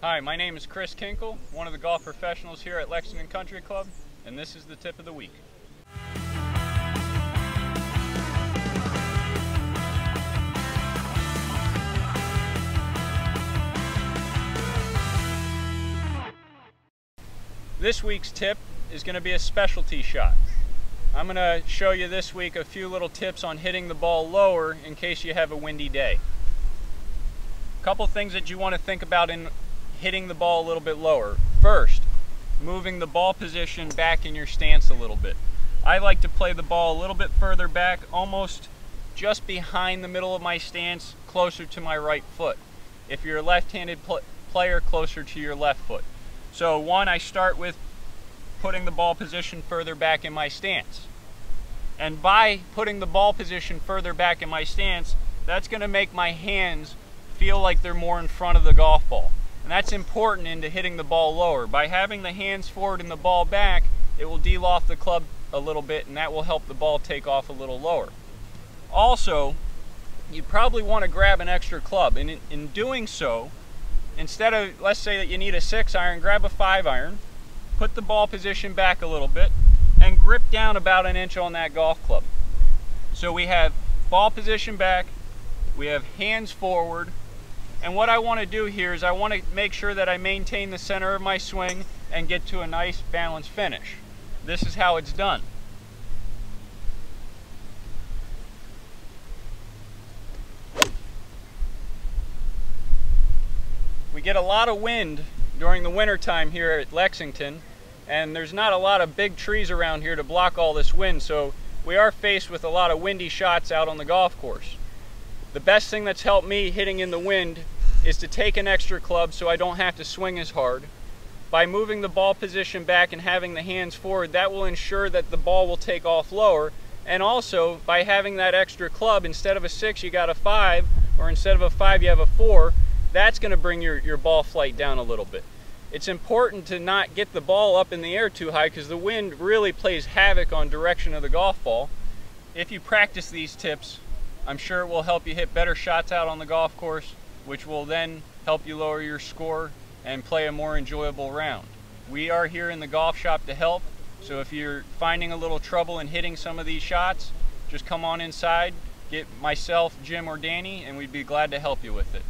Hi, my name is Kris, one of the golf professionals here at Lexington Country Club, and this is the tip of the week. This week's tip is going to be a specialty shot. I'm going to show you this week a few little tips on hitting the ball lower in case you have a windy day. A couple things that you want to think about in hitting the ball a little bit lower. First, moving the ball position back in your stance a little bit. I like to play the ball a little bit further back, almost just behind the middle of my stance, closer to my right foot. If you're a left-handed player, closer to your left foot. So one, I start with putting the ball position further back in my stance. And by putting the ball position further back in my stance, that's going to make my hands feel like they're more in front of the golf ball. And that's important into hitting the ball lower. By having the hands forward and the ball back, it will de-loft the club a little bit, and that will help the ball take off a little lower. Also, you probably want to grab an extra club, and in doing so, instead of, let's say that you need a 6-iron, grab a 5-iron, put the ball position back a little bit, and grip down about an inch on that golf club. So we have ball position back, we have hands forward, and what I want to do here is I want to make sure that I maintain the center of my swing and get to a nice balanced finish. This is how it's done. We get a lot of wind during the winter time here at Lexington, and there's not a lot of big trees around here to block all this wind, so we are faced with a lot of windy shots out on the golf course. The best thing that's helped me hitting in the wind is to take an extra club so I don't have to swing as hard. By moving the ball position back and having the hands forward, that will ensure that the ball will take off lower. And also, by having that extra club, instead of a 6 you got a 5, or instead of a 5 you have a 4, that's going to bring your ball flight down a little bit. It's important to not get the ball up in the air too high because the wind really plays havoc on direction of the golf ball. If you practice these tips, I'm sure it will help you hit better shots out on the golf course, which will then help you lower your score and play a more enjoyable round. We are here in the golf shop to help, so if you're finding a little trouble in hitting some of these shots, just come on inside, get myself, Jim, or Danny, and we'd be glad to help you with it.